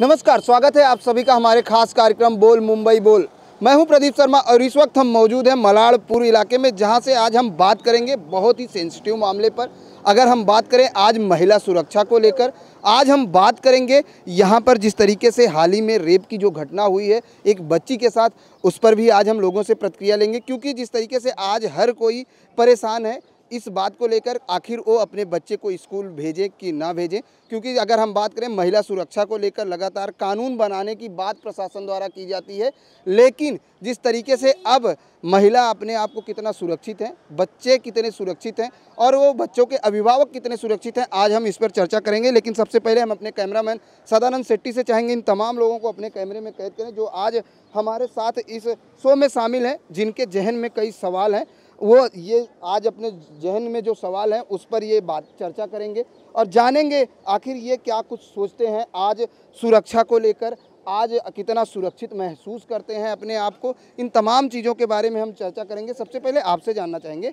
नमस्कार, स्वागत है आप सभी का हमारे खास कार्यक्रम बोल मुंबई बोल। मैं हूं प्रदीप शर्मा और इस वक्त हम मौजूद हैं मलाड़पुर इलाके में, जहां से आज हम बात करेंगे बहुत ही सेंसिटिव मामले पर। अगर हम बात करें आज महिला सुरक्षा को लेकर, आज हम बात करेंगे यहां पर जिस तरीके से हाल ही में रेप की जो घटना हुई है एक बच्ची के साथ, उस पर भी आज हम लोगों से प्रतिक्रिया लेंगे। क्योंकि जिस तरीके से आज हर कोई परेशान है इस बात को लेकर, आखिर वो अपने बच्चे को स्कूल भेजें कि ना भेजें। क्योंकि अगर हम बात करें महिला सुरक्षा को लेकर लगातार कानून बनाने की बात प्रशासन द्वारा की जाती है, लेकिन जिस तरीके से अब महिला अपने आप को कितना सुरक्षित है, बच्चे कितने सुरक्षित हैं और वो बच्चों के अभिभावक कितने सुरक्षित हैं, आज हम इस पर चर्चा करेंगे। लेकिन सबसे पहले हम अपने कैमरामैन सदानंद शेट्टी से चाहेंगे इन तमाम लोगों को अपने कैमरे में कैद करें जो आज हमारे साथ इस शो में शामिल हैं, जिनके जहन में कई सवाल हैं। वो ये आज अपने जहन में जो सवाल हैं उस पर ये बात चर्चा करेंगे और जानेंगे आखिर ये क्या कुछ सोचते हैं आज सुरक्षा को लेकर, आज कितना सुरक्षित महसूस करते हैं अपने आप को। इन तमाम चीज़ों के बारे में हम चर्चा करेंगे। सबसे पहले आपसे जानना चाहेंगे,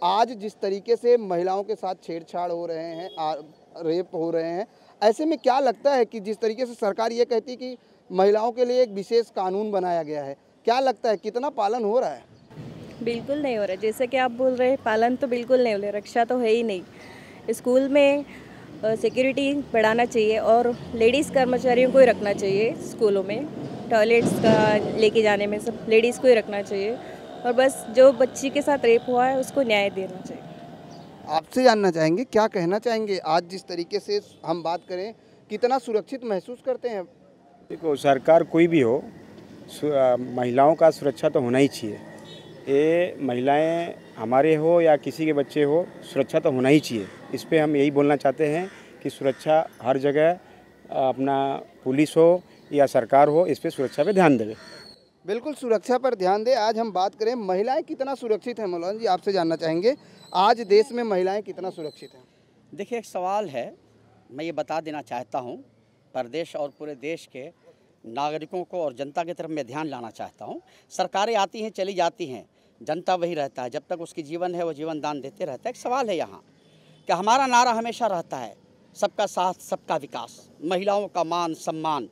आज जिस तरीके से महिलाओं के साथ छेड़छाड़ हो रहे हैं, रेप हो रहे हैं, ऐसे में क्या लगता है कि जिस तरीके से सरकार ये कहती है कि महिलाओं के लिए एक विशेष कानून बनाया गया है, क्या लगता है कितना पालन हो रहा है? बिल्कुल नहीं हो रहा है। जैसे कि आप बोल रहे हैं, पालन तो बिल्कुल नहीं हो रहा, रक्षा तो है ही नहीं। स्कूल में सिक्योरिटी बढ़ाना चाहिए और लेडीज़ कर्मचारियों को ही रखना चाहिए स्कूलों में। टॉयलेट्स का लेके जाने में सब लेडीज़ को ही रखना चाहिए और बस जो बच्ची के साथ रेप हुआ है उसको न्याय देना चाहिए। आपसे जानना चाहेंगे, क्या कहना चाहेंगे आज जिस तरीके से हम बात करें, कितना सुरक्षित महसूस करते हैं? देखो, सरकार कोई भी हो, महिलाओं का सुरक्षा तो होना ही चाहिए। ये महिलाएं हमारे हो या किसी के बच्चे हो, सुरक्षा तो होना ही चाहिए। इस पे हम यही बोलना चाहते हैं कि सुरक्षा हर जगह, अपना पुलिस हो या सरकार हो, इस पे सुरक्षा पे ध्यान देवे। बिल्कुल सुरक्षा पर ध्यान दें। आज हम बात करें महिलाएं कितना सुरक्षित हैं। मौलाना जी, आपसे जानना चाहेंगे आज देश में महिलाएं कितना सुरक्षित हैं? देखिए, एक सवाल है, मैं ये बता देना चाहता हूँ, प्रदेश और पूरे देश के नागरिकों को और जनता की तरफ मैं ध्यान लाना चाहता हूँ। सरकारें आती हैं, चली जाती हैं, जनता वही रहता है। जब तक उसकी जीवन है वो जीवन दान देते रहता है। एक सवाल है यहाँ कि हमारा नारा हमेशा रहता है सबका साथ सबका विकास, महिलाओं का मान सम्मान।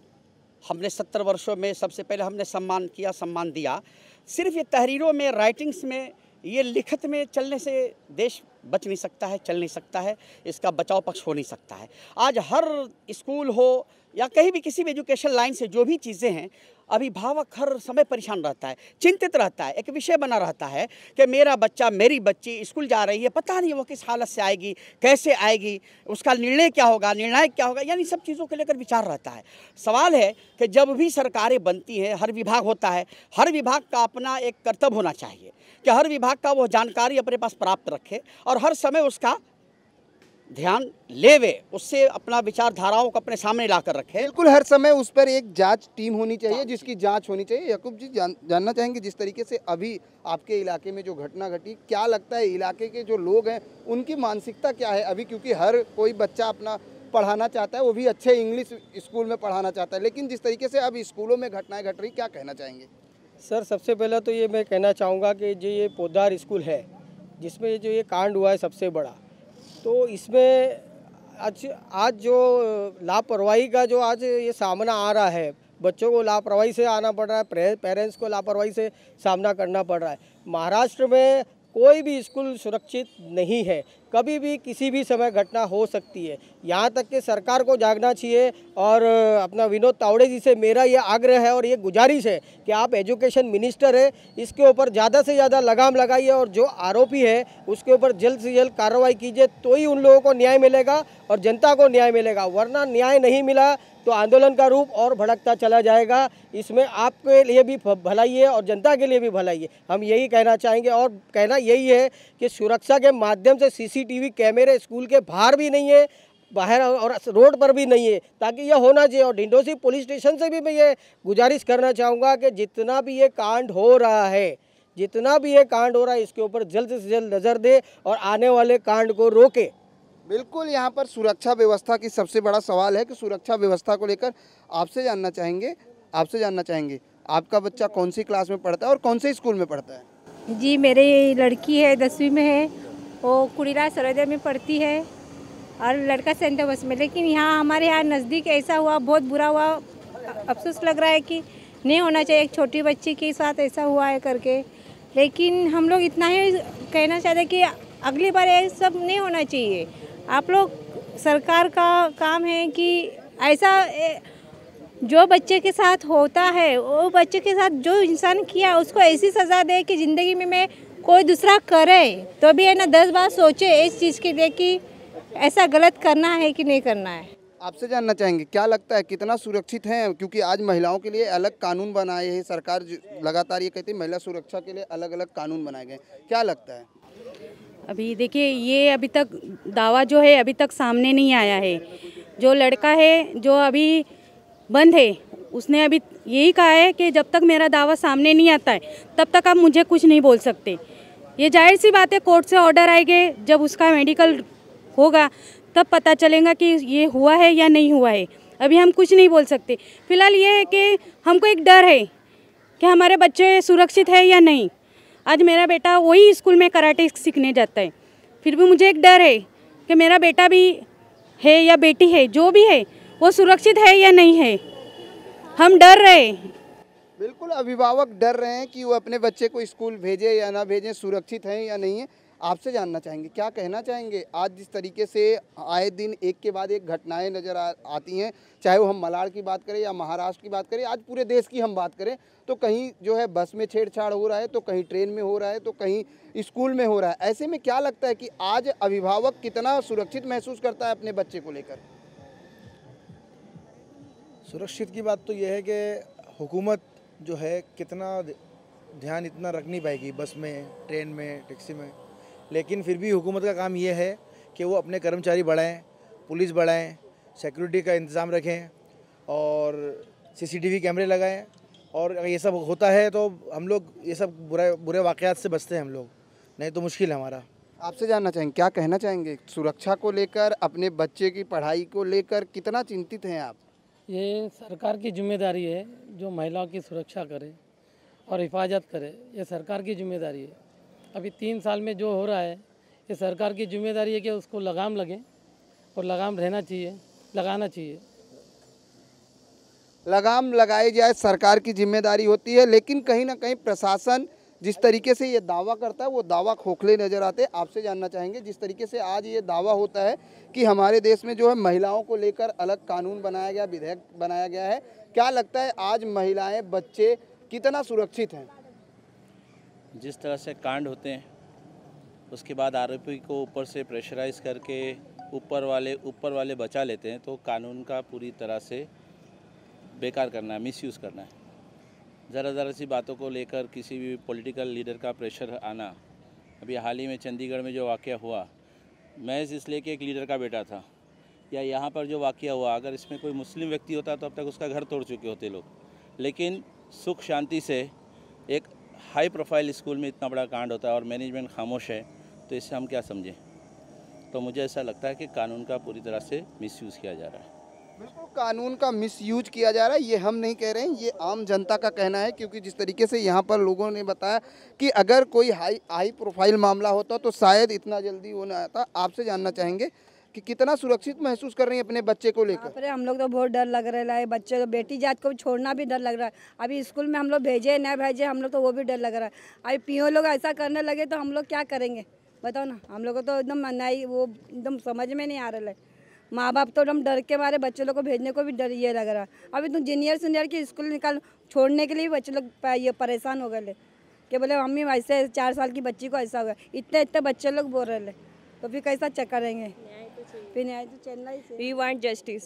हमने 70 वर्षों में सबसे पहले हमने सम्मान किया, सम्मान दिया। सिर्फ ये तहरीरों में, राइटिंग्स में, ये लिखत में चलने से देश बच नहीं सकता है, चल नहीं सकता है, इसका बचाव पक्ष हो नहीं सकता है। आज हर स्कूल हो या कहीं भी किसी भी एजुकेशन लाइन से जो भी चीज़ें हैं, अभिभावक हर समय परेशान रहता है, चिंतित रहता है। एक विषय बना रहता है कि मेरा बच्चा, मेरी बच्ची स्कूल जा रही है, पता नहीं वो किस हालत से आएगी, कैसे आएगी, उसका निर्णय क्या होगा, निर्णायक क्या होगा, यानी सब चीज़ों को लेकर विचार रहता है। सवाल है कि जब भी सरकारें बनती हैं, हर विभाग होता है, हर विभाग का अपना एक कर्तव्य होना चाहिए कि हर विभाग का वो जानकारी अपने पास प्राप्त रखे और हर समय उसका ध्यान लेवे, उससे अपना विचारधाराओं को अपने सामने लाकर रखे। बिल्कुल, हर समय उस पर एक जांच टीम होनी चाहिए, जिसकी जांच होनी चाहिए। याकूब जी, जानना चाहेंगे जिस तरीके से अभी आपके इलाके में जो घटना घटी, क्या लगता है इलाके के जो लोग हैं उनकी मानसिकता क्या है अभी? क्योंकि हर कोई बच्चा अपना पढ़ाना चाहता है, वो भी अच्छे इंग्लिश स्कूल में पढ़ाना चाहता है, लेकिन जिस तरीके से अब स्कूलों में घटनाएं घट रही, क्या कहना चाहेंगे? सर, सबसे पहले तो ये मैं कहना चाहूँगा कि जो ये पोद्दार स्कूल है जिसमें जो ये कांड हुआ है सबसे बड़ा, तो इसमें आज जो लापरवाही का जो आज ये सामना आ रहा है, बच्चों को लापरवाही से आना पड़ रहा है, पेरेंट्स को लापरवाही से सामना करना पड़ रहा है। महाराष्ट्र में कोई भी स्कूल सुरक्षित नहीं है, कभी भी किसी भी समय घटना हो सकती है। यहाँ तक कि सरकार को जागना चाहिए और अपना विनोद तावड़े जी से मेरा ये आग्रह है और ये गुजारिश है कि आप एजुकेशन मिनिस्टर है, इसके ऊपर ज़्यादा से ज़्यादा लगाम लगाइए और जो आरोपी है उसके ऊपर जल्द से जल्द कार्रवाई कीजिए, तो ही उन लोगों को न्याय मिलेगा और जनता को न्याय मिलेगा। वरना न्याय नहीं मिला तो आंदोलन का रूप और भड़कता चला जाएगा। इसमें आपके लिए भी भलाई है और जनता के लिए भी भलाई है। हम यही कहना चाहेंगे और कहना यही है कि सुरक्षा के माध्यम से सीसीटीवी कैमरे स्कूल के बाहर भी नहीं है, बाहर और रोड पर भी नहीं है, ताकि यह होना चाहिए। और ढिंडोसी पुलिस स्टेशन से भी मैं ये गुजारिश करना चाहूँगा कि जितना भी ये कांड हो रहा है, इसके ऊपर जल्द से जल्द नज़र दे और आने वाले कांड को रोके। बिल्कुल, यहाँ पर सुरक्षा व्यवस्था की सबसे बड़ा सवाल है कि सुरक्षा व्यवस्था को लेकर आपसे जानना चाहेंगे आपका बच्चा कौन सी क्लास में पढ़ता है और कौन से स्कूल में पढ़ता है? जी, मेरी लड़की है 10वीं में है, वो कुड़ीराज सर्वोदय में पढ़ती है और लड़का सेंटर बस में। लेकिन यहाँ हमारे यहाँ नज़दीक ऐसा हुआ, बहुत बुरा हुआ, अफसोस लग रहा है कि नहीं होना चाहिए, एक छोटी बच्ची के साथ ऐसा हुआ है करके। लेकिन हम लोग इतना ही कहना चाहते हैं कि अगली बार ये सब नहीं होना चाहिए। आप लोग, सरकार का काम है कि ऐसा जो बच्चे के साथ होता है, वो बच्चे के साथ जो इंसान किया उसको ऐसी सज़ा दे कि ज़िंदगी में मैं कोई दूसरा करे तो भी है ना 10 बार सोचे इस चीज़ के लिए कि ऐसा गलत करना है कि नहीं करना है। आपसे जानना चाहेंगे क्या लगता है कितना सुरक्षित हैं, क्योंकि आज महिलाओं के लिए अलग कानून बनाए हैं सरकार, लगातार ये कहती है महिला सुरक्षा के लिए अलग अलग कानून बनाए गए, क्या लगता है? अभी देखिए, ये अभी तक दावा जो है अभी तक सामने नहीं आया है। जो लड़का है जो अभी बंद है, उसने अभी यही कहा है कि जब तक मेरा दावा सामने नहीं आता है तब तक आप मुझे कुछ नहीं बोल सकते। ये जाहिर सी बात है, कोर्ट से ऑर्डर आएंगे, जब उसका मेडिकल होगा तब पता चलेगा कि ये हुआ है या नहीं हुआ है। अभी हम कुछ नहीं बोल सकते। फिलहाल ये है कि हमको एक डर है कि हमारे बच्चे सुरक्षित है या नहीं। आज मेरा बेटा वही स्कूल में कराटे सीखने जाता है, फिर भी मुझे एक डर है कि मेरा बेटा भी है या बेटी है, जो भी है वो सुरक्षित है या नहीं है। हम डर रहे हैं। बिल्कुल, अभिभावक डर रहे हैं कि वो अपने बच्चे को स्कूल भेजे या ना भेजें, सुरक्षित हैं या नहीं है। आपसे जानना चाहेंगे क्या कहना चाहेंगे, आज जिस तरीके से आए दिन एक के बाद एक घटनाएं नज़र आती हैं, चाहे वो हम मलाड की बात करें या महाराष्ट्र की बात करें, आज पूरे देश की हम बात करें तो कहीं जो है बस में छेड़छाड़ हो रहा है, तो कहीं ट्रेन में हो रहा है, तो कहीं स्कूल में हो रहा है। ऐसे में क्या लगता है कि आज अभिभावक कितना सुरक्षित महसूस करता है अपने बच्चे को लेकर? सुरक्षित की बात तो यह है कि हुकूमत जो है कितना ध्यान इतना रख नहीं पाएगी बस में, ट्रेन में, टैक्सी में, लेकिन फिर भी हुकूमत का काम ये है कि वो अपने कर्मचारी बढ़ाएं, पुलिस बढ़ाएं, सिक्योरिटी का इंतज़ाम रखें और सीसीटीवी कैमरे लगाएं। और अगर ये सब होता है तो हम लोग ये सब बुरे वाक़यात से बचते हैं हम लोग, नहीं तो मुश्किल है हमारा। आपसे जानना चाहेंगे क्या कहना चाहेंगे सुरक्षा को लेकर, अपने बच्चे की पढ़ाई को लेकर कितना चिंतित हैं आप? ये सरकार की जिम्मेदारी है जो महिलाओं की सुरक्षा करे और हिफाजत करे, ये सरकार की जिम्मेदारी है। अभी 3 साल में जो हो रहा है ये सरकार की जिम्मेदारी है कि उसको लगाम लगे और लगाम रहना चाहिए, लगाना चाहिए। लगाम लगाई जाए, सरकार की जिम्मेदारी होती है, लेकिन कहीं ना कहीं प्रशासन जिस तरीके से ये दावा करता है वो दावा खोखले नज़र आते हैं। आपसे जानना चाहेंगे जिस तरीके से आज ये दावा होता है कि हमारे देश में जो है महिलाओं को लेकर अलग कानून बनाया गया, विधेयक बनाया गया है, क्या लगता है आज महिलाएं, बच्चे कितना सुरक्षित हैं? जिस तरह से कांड होते हैं उसके बाद आरोपी को ऊपर से प्रेशराइज करके ऊपर वाले बचा लेते हैं, तो कानून का पूरी तरह से बेकार करना है, मिसयूज़ करना है। ज़रा सी बातों को लेकर किसी भी पॉलिटिकल लीडर का प्रेशर आना, अभी हाल ही में चंडीगढ़ में जो वाक़या हुआ, महज इसलिए कि एक लीडर का बेटा था, या यहाँ पर जो वाक़या हुआ, अगर इसमें कोई मुस्लिम व्यक्ति होता तो अब तक उसका घर तोड़ चुके होते लोग। लेकिन सुख शांति से एक हाई प्रोफाइल स्कूल में इतना बड़ा कांड होता है और मैनेजमेंट खामोश है, तो इससे हम क्या समझें? तो मुझे ऐसा लगता है कि कानून का पूरी तरह से मिसयूज़ किया जा रहा है। बिल्कुल, कानून का मिसयूज किया जा रहा है, ये हम नहीं कह रहे हैं, ये आम जनता का कहना है। क्योंकि जिस तरीके से यहाँ पर लोगों ने बताया कि अगर कोई हाई प्रोफाइल मामला होता तो शायद इतना जल्दी वो ना आता। आपसे जानना चाहेंगे कि कितना सुरक्षित महसूस कर रही हैं अपने बच्चे को लेकर? अरे हम लोग तो बहुत डर लग रहा है, बच्चे को, बेटी जात को छोड़ना भी डर लग रहा है। अभी स्कूल में हम लोग भेजे न भेजे, हम लोग तो वो भी डर लग रहा है। अभी पीओ लोग ऐसा करने लगे तो हम लोग क्या करेंगे बताओ ना? हम लोग को तो एकदम नहीं, वो एकदम समझ में नहीं आ रहा है। माँ बाप तो एकदम डर के मारे बच्चे लोग को भेजने को भी डर ये लग रहा है। अभी तो जूनियर सीनियर की स्कूल निकाल छोड़ने के लिए बच्चे लोग ये परेशान हो गए कि बोले मम्मी ऐसे 4 साल की बच्ची को ऐसा हो गया, इतने बच्चे लोग बोल रहे, तो फिर कैसा चेक करेंगे? फिर न्याय तो चेन्नई से। We want justice,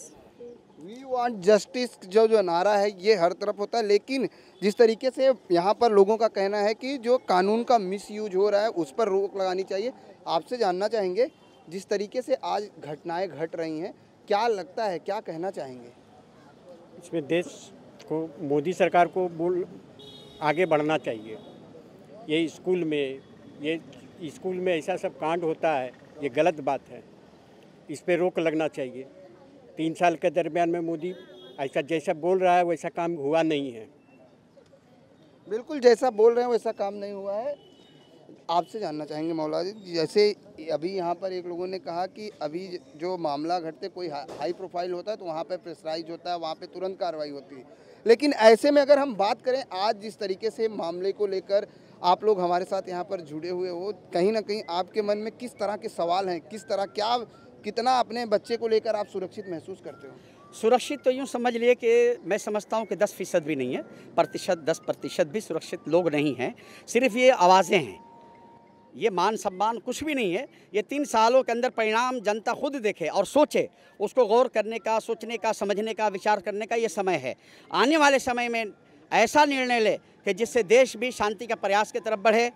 we want justice जो नारा है ये हर तरफ होता है, लेकिन जिस तरीके से यहाँ पर लोगों का कहना है कि जो कानून का मिसयूज हो रहा है उस पर रोक लगानी चाहिए। आपसे जानना चाहेंगे जिस तरीके से आज घटनाएं घट रही हैं, क्या लगता है, क्या कहना चाहेंगे? इसमें देश को, मोदी सरकार को आगे बढ़ना चाहिए। ये स्कूल में ऐसा सब कांड होता है, ये गलत बात है, इस पे रोक लगना चाहिए। 3 साल के दरमियान में मोदी ऐसा जैसा बोल रहा है वैसा काम हुआ नहीं है। बिल्कुल, जैसा बोल रहे हैं वैसा काम नहीं हुआ है। आपसे जानना चाहेंगे मौला जी, जैसे अभी यहाँ पर एक लोगों ने कहा कि अभी जो मामला घटते कोई हाई प्रोफाइल होता है तो वहाँ पे प्रेशराइज होता है, वहाँ पे तुरंत कार्रवाई होती है, लेकिन ऐसे में अगर हम बात करें आज जिस तरीके से मामले को लेकर आप लोग हमारे साथ यहाँ पर जुड़े हुए हो, कहीं ना कहीं आपके मन में किस तरह के सवाल हैं, किस तरह क्या कितना अपने बच्चे को लेकर आप सुरक्षित महसूस करते हो? सुरक्षित तो यूँ समझ लिए कि मैं समझता हूँ कि 10% भी नहीं है, 10% भी सुरक्षित लोग नहीं हैं। सिर्फ ये आवाज़ें हैं, ये मान सम्मान कुछ भी नहीं है। ये 3 सालों के अंदर परिणाम जनता खुद देखे और सोचे, उसको गौर करने का, सोचने का, समझने का, विचार करने का ये समय है। आने वाले समय में ऐसा निर्णय ले कि जिससे देश भी शांति का प्रयास की तरफ बढ़े,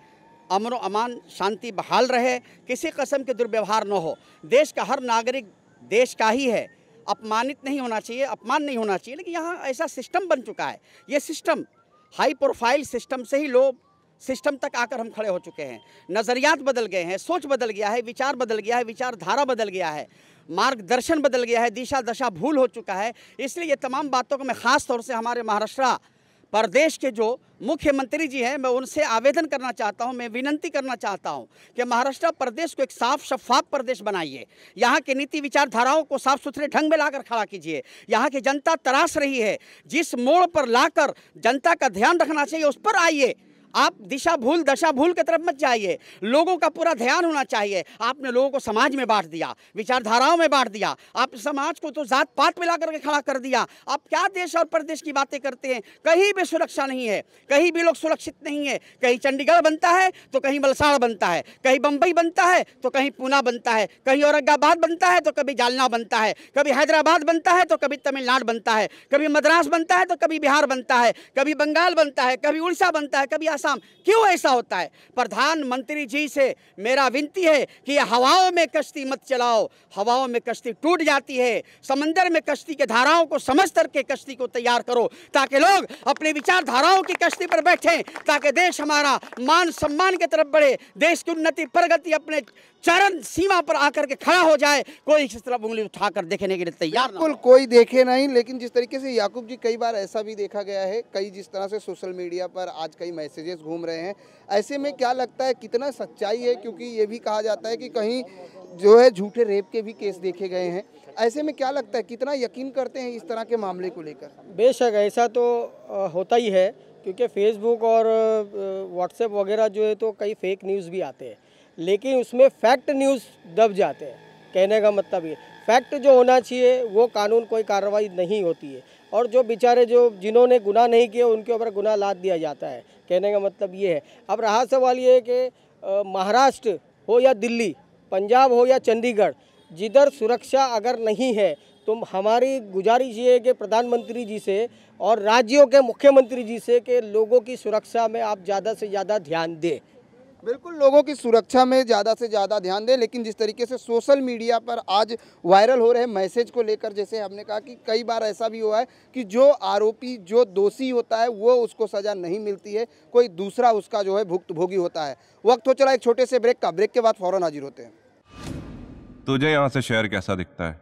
अमन व अमान शांति बहाल रहे, किसी किस्म के दुर्व्यवहार न हो। देश का हर नागरिक देश का ही है, अपमानित नहीं होना चाहिए, अपमान नहीं होना चाहिए। लेकिन यहाँ ऐसा सिस्टम बन चुका है, ये सिस्टम हाई प्रोफाइल सिस्टम से ही लोग सिस्टम तक आकर हम खड़े हो चुके हैं। नज़रियात बदल गए हैं, सोच बदल गया है, विचार बदल गया है, विचारधारा बदल गया है, मार्गदर्शन बदल गया है, दिशा दशा भूल हो चुका है। इसलिए ये तमाम बातों को मैं ख़ास तौर से हमारे महाराष्ट्र प्रदेश के जो मुख्यमंत्री जी हैं, मैं उनसे आवेदन करना चाहता हूं, मैं विनंती करना चाहता हूं कि महाराष्ट्र प्रदेश को एक साफ शफाफ प्रदेश बनाइए। यहाँ के नीति विचारधाराओं को साफ सुथरे ढंग में लाकर खड़ा कीजिए। यहाँ की जनता तरास रही है, जिस मोड़ पर लाकर जनता का ध्यान रखना चाहिए उस पर आइए। आप दिशा भूल दशा भूल की तरफ मत जाइए, लोगों का पूरा ध्यान होना चाहिए। आपने लोगों को समाज में बांट दिया, विचारधाराओं में बांट दिया, आप समाज को तो जात पात में ला करके खड़ा कर दिया। आप क्या देश और प्रदेश की बातें करते हैं? कहीं भी सुरक्षा नहीं है, कहीं भी लोग सुरक्षित नहीं है। कहीं चंडीगढ़ बनता है तो कहीं वलसाड़ बनता है, कहीं बम्बई बनता है तो कहीं पूना बनता है, कहीं औरंगाबाद बनता है तो कभी जालना बनता है, कभी हैदराबाद बनता है तो कभी तमिलनाडु बनता है, कभी मद्रास बनता है तो कभी बिहार बनता है, कभी बंगाल बनता है, कभी उड़ीसा बनता है, कभी क्यों ऐसा होता है? प्रधानमंत्री जी से मेरा विनती है कि हवाओं में कश्ती मत चलाओ, हवाओं में कश्ती टूट जाती है। समंदर में कश्ती के धाराओं को समझ करके कश्ती को तैयार करो, ताकि लोग अपने विचारधाराओं की कश्ती पर बैठें, ताकि देश हमारा मान सम्मान की तरफ बढ़े, देश की उन्नति प्रगति अपने चरण सीमा पर आकर के खड़ा हो जाए। कोई इस तरफ उंगली उठाकर देखने के लिए तैयार बिल्कुल कोई देखे नहीं। लेकिन जिस तरीके से याकूब जी, कई बार ऐसा भी देखा गया है, कई जिस तरह से सोशल मीडिया पर आज कई मैसेजेस घूम रहे हैं, ऐसे में क्या लगता है कितना सच्चाई है? क्योंकि ये भी कहा जाता है कि कहीं जो है झूठे रेप के भी केस देखे गए हैं। ऐसे में क्या लगता है कितना यकीन करते हैं इस तरह के मामले को लेकर? बेशक ऐसा तो होता ही है, क्योंकि फेसबुक और व्हाट्सएप वगैरह जो है तो कई फेक न्यूज़ भी आते हैं, लेकिन उसमें फैक्ट न्यूज़ दब जाते हैं। कहने का मतलब ये फैक्ट जो होना चाहिए वो कानून कोई कार्रवाई नहीं होती है, और जो बेचारे जो जिन्होंने गुनाह नहीं किए उनके ऊपर गुनाह लाद दिया जाता है। कहने का मतलब ये है। अब रहा सवाल ये है कि महाराष्ट्र हो या दिल्ली, पंजाब हो या चंडीगढ़, जिधर सुरक्षा अगर नहीं है तो हमारी गुजारिश ये है कि प्रधानमंत्री जी से और राज्यों के मुख्यमंत्री जी से कि लोगों की सुरक्षा में आप ज़्यादा से ज़्यादा ध्यान दें। बिल्कुल लोगों की सुरक्षा में ज़्यादा से ज़्यादा ध्यान दें। लेकिन जिस तरीके से सोशल मीडिया पर आज वायरल हो रहे मैसेज को लेकर, जैसे हमने कहा कि कई बार ऐसा भी हुआ है कि जो आरोपी जो दोषी होता है वो उसको सज़ा नहीं मिलती है, कोई दूसरा उसका जो है भुक्तभोगी होता है। वक्त हो चला एक छोटे से ब्रेक का, ब्रेक के बाद फ़ौरन हाजिर होते हैं। तुझे यहाँ से शहर कैसा दिखता है?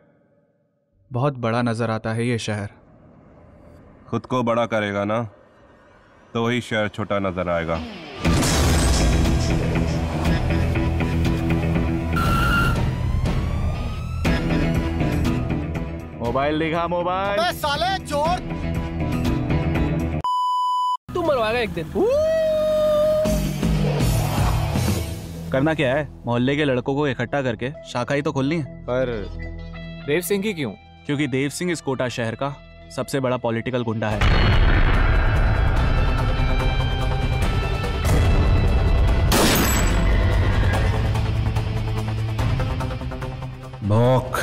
बहुत बड़ा नज़र आता है ये शहर। खुद को बड़ा करेगा ना तो वही शहर छोटा नजर आएगा। मोबाइल दिखा, मोबाइल। अबे साले चोर, तू मरवाएगा एक दिन। करना क्या है? मोहल्ले के लड़कों को इकट्ठा करके शाखा ही तो खोलनी है। पर देव सिंह की क्यों? क्योंकि देव सिंह इस कोटा शहर का सबसे बड़ा पॉलिटिकल गुंडा है। भौंक।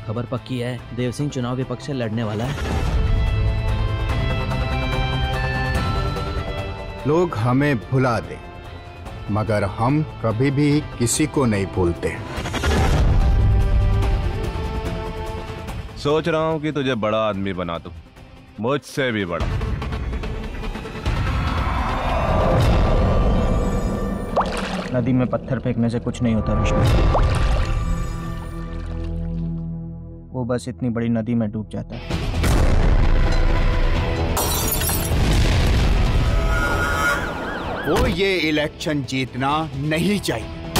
खबर पक्की है, देव सिंह चुनाव विपक्ष से लड़ने वाला है। लोग हमें भुला दे, मगर हम कभी भी किसी को नहीं भूलते। सोच रहा हूं कि तुझे बड़ा आदमी बना दूं, मुझसे भी बड़ा। नदी में पत्थर फेंकने से कुछ नहीं होता विष्णु, वो बस इतनी बड़ी नदी में डूब जाता है। को ये इलेक्शन जीतना नहीं चाहिए।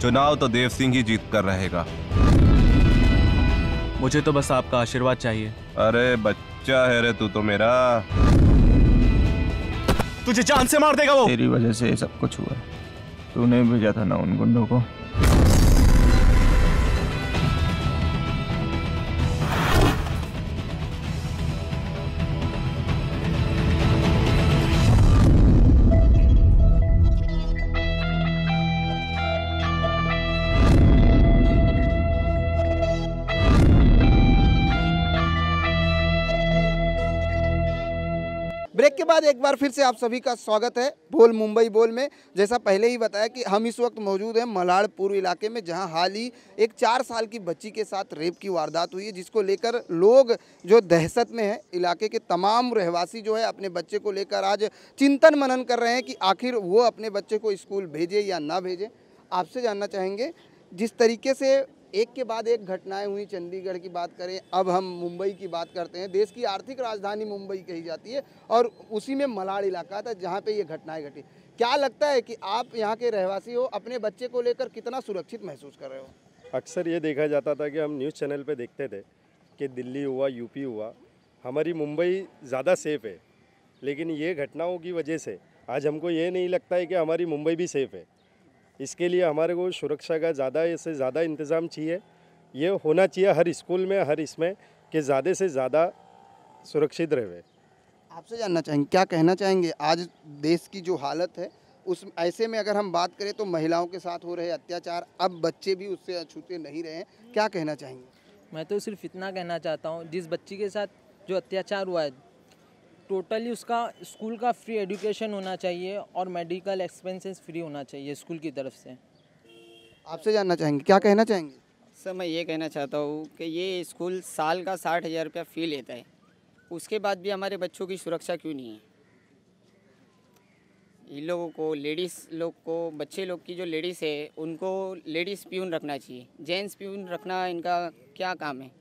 चुनाव तो देव सिंह ही जीत कर रहेगा। मुझे तो बस आपका आशीर्वाद चाहिए। अरे बच्चा है रे तू तो मेरा। तुझे जान से मार देगा वो। तेरी वजह से सब कुछ हुआ। तूने भेजा था ना उन गुंडों को। ब्रेक के बाद एक बार फिर से आप सभी का स्वागत है बोल मुंबई बोल में। जैसा पहले ही बताया कि हम इस वक्त मौजूद हैं मलाड़पुर इलाके में, जहां हाल ही एक 4 साल की बच्ची के साथ रेप की वारदात हुई है, जिसको लेकर लोग जो दहशत में हैं। इलाके के तमाम रहवासी जो है अपने बच्चे को लेकर आज चिंतन मनन कर रहे हैं कि आखिर वो अपने बच्चे को स्कूल भेजे या ना भेजे। आपसे जानना चाहेंगे, जिस तरीके से एक के बाद एक घटनाएं हुई, चंडीगढ़ की बात करें, अब हम मुंबई की बात करते हैं। देश की आर्थिक राजधानी मुंबई कही जाती है और उसी में मलाड़ इलाका था जहां पे ये घटनाएं घटी। क्या लगता है कि आप यहां के रहवासी हो, अपने बच्चे को लेकर कितना सुरक्षित महसूस कर रहे हो? अक्सर ये देखा जाता था कि हम न्यूज़ चैनल पे देखते थे कि दिल्ली हुआ, यूपी हुआ, हमारी मुंबई ज़्यादा सेफ़ है। लेकिन ये घटनाओं की वजह से आज हमको ये नहीं लगता है कि हमारी मुंबई भी सेफ़ है। इसके लिए हमारे को सुरक्षा का ज़्यादा से ज़्यादा इंतज़ाम चाहिए। ये होना चाहिए हर स्कूल में, हर इसमें, कि ज़्यादा से ज़्यादा सुरक्षित रहे। आपसे जानना चाहेंगे, क्या कहना चाहेंगे आज देश की जो हालत है उस ऐसे में अगर हम बात करें तो महिलाओं के साथ हो रहे अत्याचार, अब बच्चे भी उससे अछूते नहीं रहे हैं, क्या कहना चाहेंगे? मैं तो सिर्फ इतना कहना चाहता हूँ, जिस बच्ची के साथ जो अत्याचार हुआ है टोटली उसका स्कूल का फ्री एजुकेशन होना चाहिए और मेडिकल एक्सपेंसेस फ्री होना चाहिए स्कूल की तरफ से। आपसे जानना चाहेंगे, क्या कहना चाहेंगे? सर मैं ये कहना चाहता हूँ कि ये स्कूल साल का 60,000 रुपया फ़ी लेता है, उसके बाद भी हमारे बच्चों की सुरक्षा क्यों नहीं है? इन लोगों को, लेडीज़ लोग को, बच्चे लोग की जो लेडीज़ है उनको लेडीज़ प्यून रखना चाहिए। जेंट्स प्यून रखना इनका क्या काम है?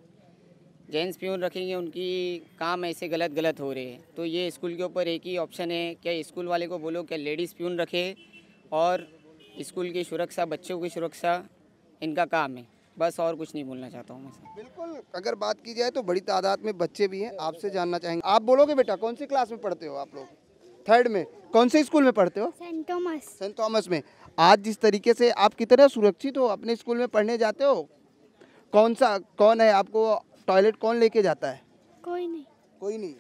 जेंट्स प्यून रखेंगे, उनकी काम ऐसे गलत हो रहे हैं। तो ये स्कूल के ऊपर एक ही ऑप्शन है, क्या स्कूल वाले को बोलो क्या लेडीज़ प्यून रखे और स्कूल की सुरक्षा, बच्चों की सुरक्षा इनका काम है। बस और कुछ नहीं बोलना चाहता हूँ मैं। बिल्कुल, अगर बात की जाए तो बड़ी तादाद में बच्चे भी हैं। आपसे जानना चाहेंगे, आप बोलोगे बेटा कौन सी क्लास में पढ़ते हो आप लोग? 3rd में। कौन से स्कूल में पढ़ते हो? सेंट थॉमस में। आज जिस तरीके से आप कितने सुरक्षित हो, अपने स्कूल में पढ़ने जाते हो? कौन है आपको टॉयलेट कौन लेके जाता है? कोई नहीं।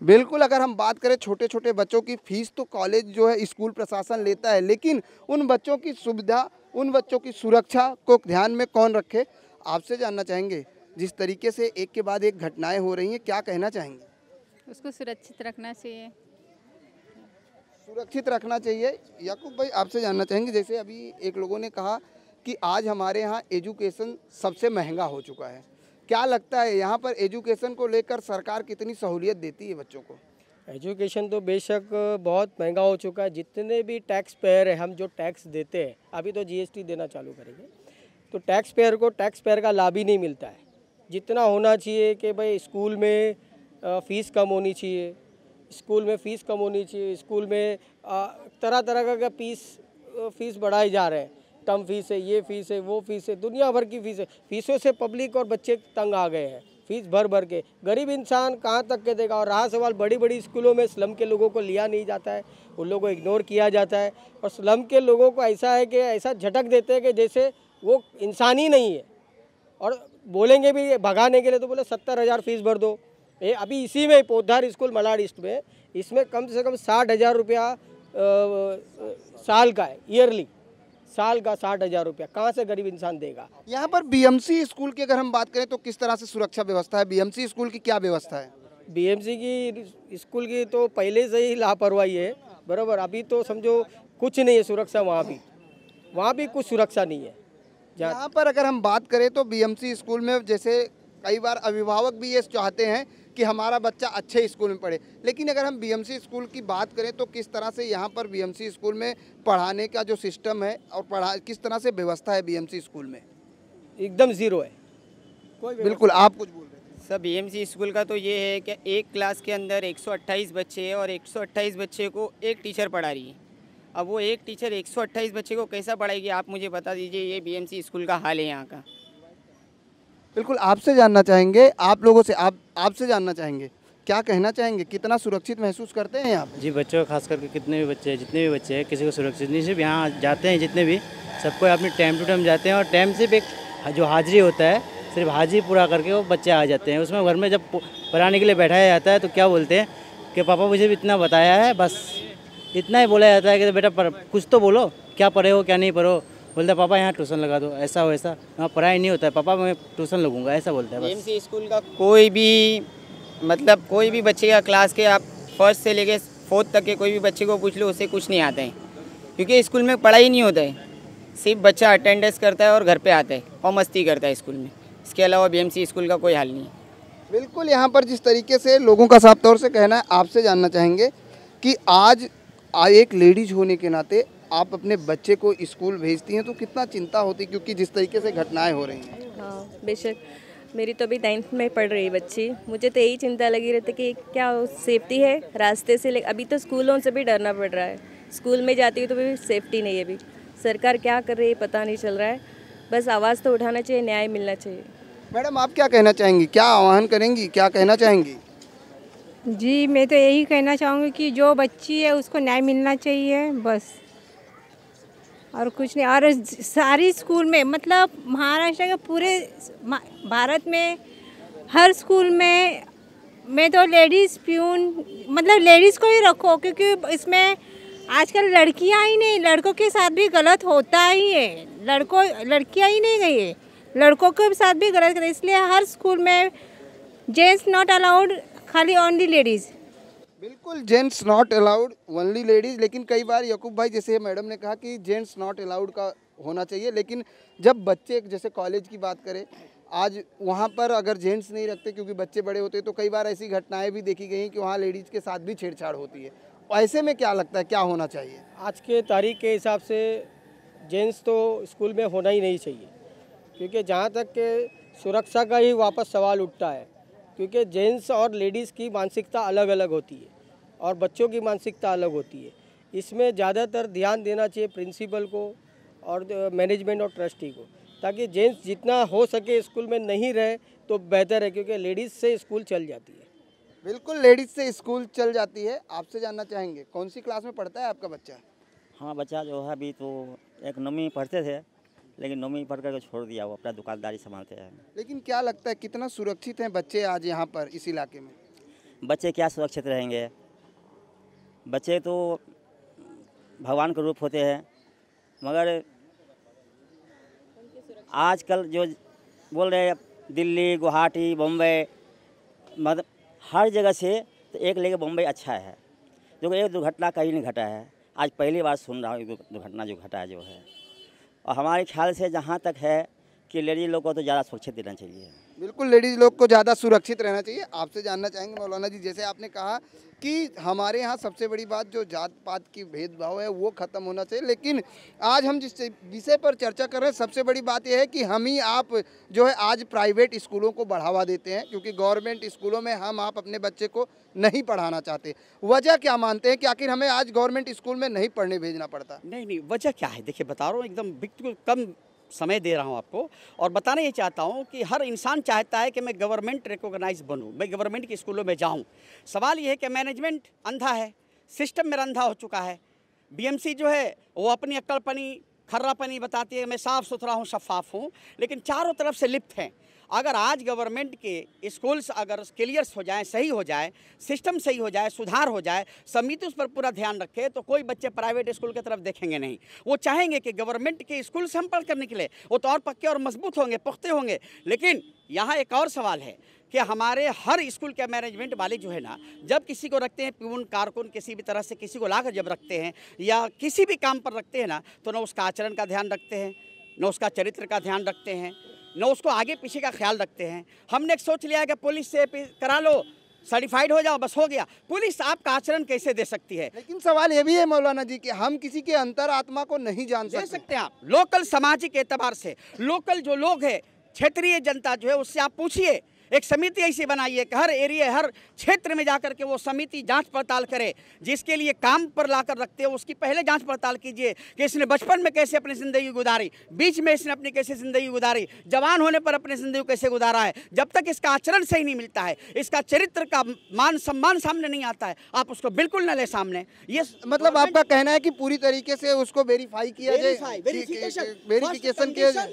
बिल्कुल, अगर हम बात करें छोटे छोटे बच्चों की फीस तो कॉलेज जो है स्कूल प्रशासन लेता है, लेकिन उन बच्चों की सुविधा, उन बच्चों की सुरक्षा को ध्यान में कौन रखे? आपसे जानना चाहेंगे, जिस तरीके से एक के बाद एक घटनाएं हो रही हैं, क्या कहना चाहेंगे? उसको सुरक्षित रखना चाहिए। सुरक्षित रखना चाहिए। याकूब भाई, आपसे जानना चाहेंगे, जैसे अभी एक लोगों ने कहा कि आज हमारे यहाँ एजुकेशन सबसे महंगा हो चुका है, क्या लगता है यहाँ पर एजुकेशन को लेकर सरकार कितनी सहूलियत देती है बच्चों को? एजुकेशन तो बेशक बहुत महंगा हो चुका है। जितने भी टैक्स पेयर है, हम जो टैक्स देते हैं, अभी तो जीएसटी देना चालू करेंगे, तो टैक्स पेयर को टैक्स पेयर का लाभ ही नहीं मिलता है। जितना होना चाहिए कि भाई स्कूल में फ़ीस कम होनी चाहिए, स्कूल में फ़ीस कम होनी चाहिए, स्कूल में तरह तरह का फीस बढ़ाए जा रहे हैं। टर्म फीस है, ये फीस है, वो फीस है, दुनिया भर की फीस है। फीसों से पब्लिक और बच्चे तंग आ गए हैं, फीस भर के। गरीब इंसान कहाँ तक के देगा? और रहा सवाल बड़ी स्कूलों में स्लम के लोगों को लिया नहीं जाता है, उन लोगों को इग्नोर किया जाता है और स्लम के लोगों को ऐसा है कि ऐसा झटक देते हैं कि जैसे वो इंसान ही नहीं है। और बोलेंगे भी भगाने के लिए तो बोले 70,000 फीस भर दो। ये अभी इसी में पोद्दार स्कूल मलाड ईस्ट में, इसमें कम से कम 60,000 रुपया साल का है, ईयरली साल का 60,000 रुपया कहाँ से गरीब इंसान देगा? यहाँ पर बीएमसी स्कूल की अगर हम बात करें तो किस तरह से सुरक्षा व्यवस्था है? बीएमसी स्कूल की क्या व्यवस्था है? बीएमसी की स्कूल की तो पहले से ही लापरवाही है, बराबर। अभी तो समझो कुछ नहीं है सुरक्षा, वहाँ भी कुछ सुरक्षा नहीं है। यहाँ पर अगर हम बात करें तो बीएमसी स्कूल में जैसे कई बार अभिभावक भी ये चाहते हैं कि हमारा बच्चा अच्छे स्कूल में पढ़े, लेकिन अगर हम बीएमसी स्कूल की बात करें तो किस तरह से यहाँ पर बीएमसी स्कूल में पढ़ाने का जो सिस्टम है और किस तरह से व्यवस्था है बीएमसी स्कूल में? एकदम ज़ीरो है। बिल्कुल, आप कुछ बोल रहे हैं। सब बीएमसी स्कूल का तो ये है कि एक क्लास के अंदर 128 बच्चे हैं और 128 बच्चे को एक टीचर पढ़ा रही है। अब वो एक टीचर 128 बच्चे को कैसा पढ़ाएगी, आप मुझे बता दीजिए। ये बीएमसी स्कूल का हाल है यहाँ का। बिल्कुल आपसे जानना चाहेंगे, आप लोगों से आपसे जानना चाहेंगे, क्या कहना चाहेंगे, कितना सुरक्षित महसूस करते हैं यहाँ पे? जी बच्चों खास करके कितने भी बच्चे हैं, जितने भी बच्चे हैं, किसी को सुरक्षित नहीं। सिर्फ यहाँ जाते हैं जितने भी, सबको अपने टाइम टू टाइम जाते हैं और टाइम से भी जो हाजिरी होता है सिर्फ हाजिरी पूरा करके वो बच्चे आ जाते हैं। उसमें घर में जब पढ़ाने के लिए बैठाया जाता है तो क्या बोलते हैं कि पापा मुझे भी इतना बताया है, बस इतना ही बोला जाता है कि बेटा कुछ तो बोलो, क्या पढ़े हो क्या नहीं पढ़ो। बोलता पापा यहाँ ट्यूशन लगा दो, ऐसा हो ऐसा, वहाँ पढ़ाई नहीं होता है, पापा मैं ट्यूशन लगूंगा, ऐसा बोलता है बस। बीएमसी स्कूल का कोई भी बच्चे का क्लास के आप फर्स्ट से लेके 4th तक के कोई भी बच्चे को पूछ लो, उससे कुछ नहीं आता है, क्योंकि स्कूल में पढ़ाई नहीं होता है। सिर्फ बच्चा अटेंडेंस करता है और घर पे आता है और मस्ती करता है स्कूल में। इसके अलावा बीएमसी स्कूल का कोई हाल नहीं है। बिल्कुल यहाँ पर जिस तरीके से लोगों का साफ तौर से कहना है, आपसे जानना चाहेंगे कि आज एक लेडीज होने के नाते आप अपने बच्चे को स्कूल भेजती हैं तो कितना चिंता होती, क्योंकि जिस तरीके से घटनाएं हो रही हैं। हाँ बेशक, मेरी तो अभी 9th में पढ़ रही बच्ची, मुझे तो यही चिंता लगी रहती कि क्या सेफ्टी है रास्ते से। अभी तो स्कूलों से भी डरना पड़ रहा है, स्कूल में जाती हूँ तो भी सेफ्टी नहीं है। अभी सरकार क्या कर रही है पता नहीं चल रहा है, बस आवाज़ तो उठाना चाहिए, न्याय मिलना चाहिए। मैडम आप क्या कहना चाहेंगी, क्या आह्वान करेंगी, क्या कहना चाहेंगी? जी मैं तो यही कहना चाहूँगी कि जो बच्ची है उसको न्याय मिलना चाहिए, बस और कुछ नहीं। और सारी स्कूल में, मतलब महाराष्ट्र के पूरे भारत में हर स्कूल में मैं तो लेडीज़ प्यून, मतलब लेडीज़ को ही रखो, क्योंकि इसमें आजकल लड़कियां ही नहीं, लड़कों के साथ भी गलत होता ही है। लड़कियां ही नहीं गई है, लड़कों के साथ भी गलत करते, इसलिए हर स्कूल में जेंट्स नॉट अलाउड, खाली ओनली लेडीज़। बिल्कुल gents not allowed, only ladies. लेकिन कई बार यकूब भाई, जैसे मैडम ने कहा कि जेंट्स नॉट अलाउड का होना चाहिए, लेकिन जब बच्चे जैसे कॉलेज की बात करें, आज वहाँ पर अगर जेंट्स नहीं रखते क्योंकि बच्चे बड़े होते तो कई बार ऐसी घटनाएं भी देखी गई कि वहाँ लेडीज़ के साथ भी छेड़छाड़ होती है। ऐसे में क्या लगता है क्या होना चाहिए? आज के तारीख के हिसाब से जेंट्स तो स्कूल में होना ही नहीं चाहिए, क्योंकि जहाँ तक के सुरक्षा का ही वापस सवाल उठता है, क्योंकि जेंट्स और लेडीज़ की मानसिकता अलग अलग होती है और बच्चों की मानसिकता अलग होती है। इसमें ज़्यादातर ध्यान देना चाहिए प्रिंसिपल को और मैनेजमेंट और ट्रस्टी को, ताकि जेंट्स जितना हो सके स्कूल में नहीं रहे तो बेहतर है, क्योंकि लेडीज़ से स्कूल चल जाती है। बिल्कुल लेडीज़ से स्कूल चल जाती है। आपसे जानना चाहेंगे कौन सी क्लास में पढ़ता है आपका बच्चा? हाँ बच्चा जो है अभी तो एक 9वीं में पढ़ते थे, लेकिन 9वीं पढ़ कर छोड़ दिया, वो अपना दुकानदारी संभालते हैं। लेकिन क्या लगता है कितना सुरक्षित हैं बच्चे आज यहाँ पर इस इलाके में? बच्चे क्या सुरक्षित रहेंगे, बच्चे तो भगवान के रूप होते हैं, मगर आजकल जो बोल रहे हैं दिल्ली, गुवाहाटी, बम्बई, मतलब हर जगह से तो एक लेके बम्बई अच्छा है, जो एक दुर्घटना कहीं नहीं घटा है। आज पहली बार सुन रहा हूँ एक दुर्घटना जो घटा है जो है। और हमारे ख्याल से जहाँ तक है कि लेडीज लोग को तो ज़्यादा सुरक्षित देना चाहिए। बिल्कुल लेडीज़ लोग को ज़्यादा सुरक्षित रहना चाहिए। आपसे जानना चाहेंगे मौलाना जी, जैसे आपने कहा कि हमारे यहाँ सबसे बड़ी बात जो जात पात की भेदभाव है वो ख़त्म होना चाहिए, लेकिन आज हम जिस विषय पर चर्चा कर रहे हैं सबसे बड़ी बात यह है कि हम ही आप जो है आज प्राइवेट स्कूलों को बढ़ावा देते हैं, क्योंकि गवर्नमेंट स्कूलों में हम आप अपने बच्चे को नहीं पढ़ाना चाहते। वजह क्या मानते हैं कि आखिर हमें आज गवर्नमेंट स्कूल में नहीं पढ़ने भेजना पड़ता? नहीं, वजह क्या है, देखिए बता रहा हूँ, एकदम बिल्कुल कम समय दे रहा हूँ आपको और बताना ये चाहता हूँ कि हर इंसान चाहता है कि मैं गवर्नमेंट रिकॉग्नाइज बनूँ, मैं गवर्नमेंट के स्कूलों में जाऊँ। सवाल ये है कि मैनेजमेंट अंधा है, सिस्टम मेरा अंधा हो चुका है। बीएमसी जो है वो अपनी अक्कड़पनी खर्रापनी बताती है मैं साफ़ सुथरा हूँ, शफाफ हूँ, लेकिन चारों तरफ से लिप्त हैं। अगर आज गवर्नमेंट के स्कूल्स अगर क्लियर्स हो जाएं, सही हो जाए, सिस्टम सही हो जाए, सुधार हो जाए, समिति उस पर पूरा ध्यान रखे, तो कोई बच्चे प्राइवेट स्कूल की तरफ देखेंगे नहीं। वो चाहेंगे कि गवर्नमेंट के स्कूल से हम पढ़ कर निकले, वो तो और पक्के और मजबूत होंगे, पुख्ते होंगे। लेकिन यहाँ एक और सवाल है कि हमारे हर स्कूल के मैनेजमेंट वाले जो है ना, जब किसी को रखते हैं प्यून कारकुन, किसी भी तरह से किसी को लाकर जब रखते हैं या किसी भी काम पर रखते हैं ना, तो न उसका आचरण का ध्यान रखते हैं, न उसका चरित्र का ध्यान रखते हैं, न उसको आगे पीछे का ख्याल रखते हैं। हमने एक सोच लिया है कि पुलिस से करा लो, सर्टिफाइड हो जाओ, बस हो गया। पुलिस आपका आचरण कैसे दे सकती है? लेकिन सवाल ये भी है मौलाना जी कि हम किसी के अंतरात्मा को नहीं जान सकते हैं। आप लोकल सामाजिक एतबार से लोकल जो लोग हैं, क्षेत्रीय जनता जो है, उससे आप पूछिए, एक समिति ऐसी बनाइए कि हर एरिया, हर क्षेत्र में जाकर के वो समिति जांच पड़ताल करे। जिसके लिए काम पर लाकर रखते हो उसकी पहले जांच पड़ताल कीजिए कि इसने बचपन में कैसे अपनी ज़िंदगी गुजारी, बीच में इसने अपनी कैसे ज़िंदगी गुजारी, जवान होने पर अपनी ज़िंदगी कैसे गुजारा है। जब तक इसका आचरण सही नहीं मिलता है, इसका चरित्र का मान सम्मान सामने नहीं आता है, आप उसको बिल्कुल न ले सामने। ये मतलब आपका कहना है कि पूरी तरीके से उसको वेरीफाई किया जाए, वेरिफिकेशन किया जाए,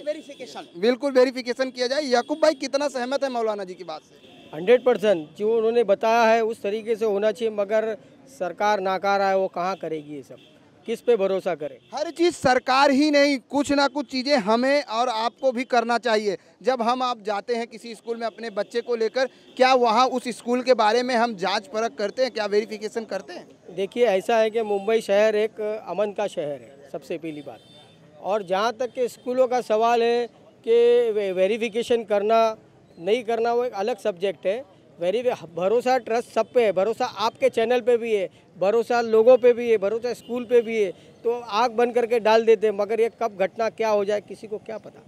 बिल्कुल वेरिफिकेशन किया जाए। याकूब भाई कितना सहमत है मौलाना जी की बात से? 100% जो उन्होंने बताया है उस तरीके से होना चाहिए, मगर सरकार नाकार है, वो कहाँ करेगी ये सब, किस पे भरोसा करे? हर चीज़ सरकार ही नहीं, कुछ ना कुछ चीज़ें हमें और आपको भी करना चाहिए। जब हम आप जाते हैं किसी स्कूल में अपने बच्चे को लेकर, क्या वहाँ उस स्कूल के बारे में हम जांच परख करते हैं, क्या वेरिफिकेशन करते हैं? देखिए ऐसा है कि मुंबई शहर एक अमन का शहर है, सबसे पहली बात। और जहाँ तक के स्कूलों का सवाल है कि वेरिफिकेशन करना नहीं करना, वो एक अलग सब्जेक्ट है। भरोसा ट्रस्ट सब पे है, भरोसा आपके चैनल पे भी है, भरोसा लोगों पे भी है, भरोसा स्कूल पे भी है। तो आग बंद करके डाल देते हैं, मगर ये कब घटना क्या हो जाए किसी को क्या पता।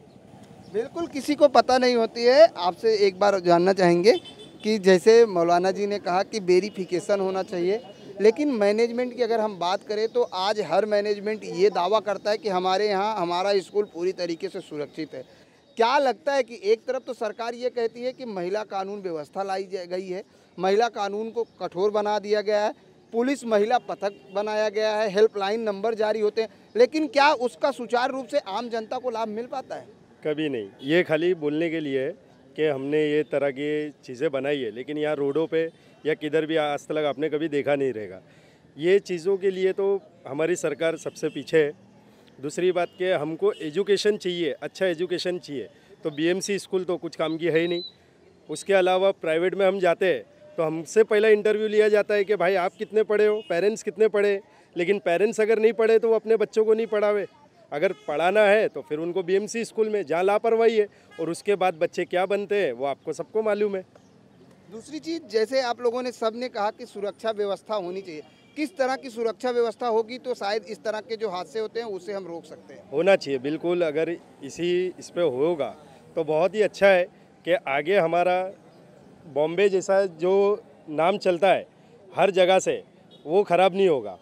बिल्कुल किसी को पता नहीं होती है। आपसे एक बार जानना चाहेंगे कि जैसे मौलाना जी ने कहा कि वेरिफिकेशन होना चाहिए, लेकिन मैनेजमेंट की अगर हम बात करें तो आज हर मैनेजमेंट ये दावा करता है कि हमारे यहाँ हमारा स्कूल पूरी तरीके से सुरक्षित है। क्या लगता है कि एक तरफ तो सरकार ये कहती है कि महिला कानून व्यवस्था लाई गई है, महिला कानून को कठोर बना दिया गया है, पुलिस महिला पथक बनाया गया है, हेल्पलाइन नंबर जारी होते हैं, लेकिन क्या उसका सुचारू रूप से आम जनता को लाभ मिल पाता है? कभी नहीं। ये खाली बोलने के लिए है कि हमने ये तरह की चीज़ें बनाई है, लेकिन यहाँ रोडों पे या किधर भी आज तक आपने कभी देखा नहीं रहेगा। ये चीज़ों के लिए तो हमारी सरकार सबसे पीछे है। दूसरी बात कि हमको एजुकेशन चाहिए, अच्छा एजुकेशन चाहिए, तो बीएमसी स्कूल तो कुछ काम की है ही नहीं। उसके अलावा प्राइवेट में हम जाते हैं तो हमसे पहला इंटरव्यू लिया जाता है कि भाई आप कितने पढ़े हो, पेरेंट्स कितने पढ़े। लेकिन पेरेंट्स अगर नहीं पढ़े तो वो अपने बच्चों को नहीं पढ़ावे। अगर पढ़ाना है तो फिर उनको बीएमसी स्कूल में, जहाँ लापरवाही है, और उसके बाद बच्चे क्या बनते हैं वो आपको सबको मालूम है। दूसरी चीज़, जैसे आप लोगों ने सब ने कहा कि सुरक्षा व्यवस्था होनी चाहिए, किस तरह की सुरक्षा व्यवस्था होगी तो शायद इस तरह के जो हादसे होते हैं उसे हम रोक सकते हैं? होना चाहिए बिल्कुल। अगर इस पे होगा तो बहुत ही अच्छा है कि आगे हमारा बॉम्बे जैसा जो नाम चलता है हर जगह से, वो ख़राब नहीं होगा।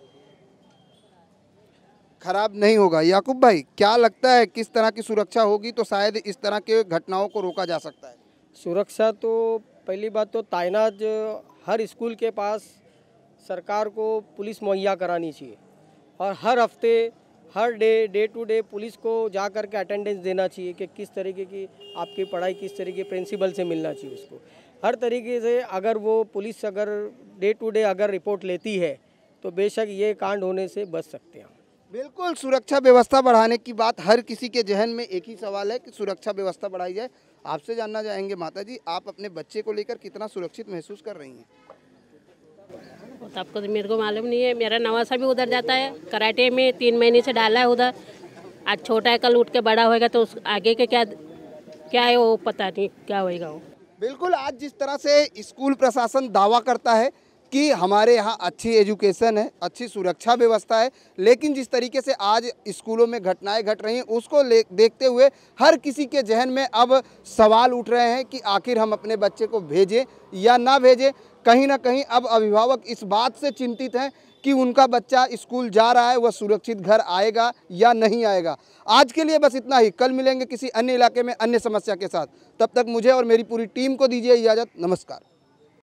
खराब नहीं होगा। याकूब भाई क्या लगता है किस तरह की सुरक्षा होगी तो शायद इस तरह के घटनाओं को रोका जा सकता है? सुरक्षा तो पहली बात तो तैनात हर स्कूल के पास सरकार को पुलिस मुहैया करानी चाहिए, और हर हफ्ते हर डे टू डे पुलिस को जा कर के अटेंडेंस देना चाहिए कि किस तरीके की आपकी पढ़ाई, किस तरीके प्रिंसिपल से मिलना चाहिए उसको। हर तरीके से अगर वो पुलिस अगर डे टू डे अगर रिपोर्ट लेती है तो बेशक ये कांड होने से बच सकते हैं। बिल्कुल, सुरक्षा व्यवस्था बढ़ाने की बात हर किसी के जहन में एक ही सवाल है कि सुरक्षा व्यवस्था बढ़ाई जाए। आपसे जानना चाहेंगे माता जी, आप अपने बच्चे को लेकर कितना सुरक्षित महसूस कर रही हैं? तो आपको मेरे को मालूम नहीं है। मेरा नवासा भी उधर जाता है, कराटे में 3 महीने से डाला है उधर। आज छोटा है, कल उठ के बड़ा होएगा तो उस आगे के क्या है वो पता नहीं क्या होएगा वो। बिल्कुल, आज जिस तरह से स्कूल प्रशासन दावा करता है कि हमारे यहाँ अच्छी एजुकेशन है, अच्छी सुरक्षा व्यवस्था है, लेकिन जिस तरीके से आज स्कूलों में घटनाएं घट रही हैं उसको देखते हुए हर किसी के जहन में अब सवाल उठ रहे हैं कि आखिर हम अपने बच्चे को भेजें या ना भेजें। कहीं ना कहीं अब अभिभावक इस बात से चिंतित हैं कि उनका बच्चा स्कूल जा रहा है, वह सुरक्षित घर आएगा या नहीं आएगा। आज के लिए बस इतना ही, कल मिलेंगे किसी अन्य इलाके में अन्य समस्या के साथ। तब तक मुझे और मेरी पूरी टीम को दीजिए इजाज़त। नमस्कार।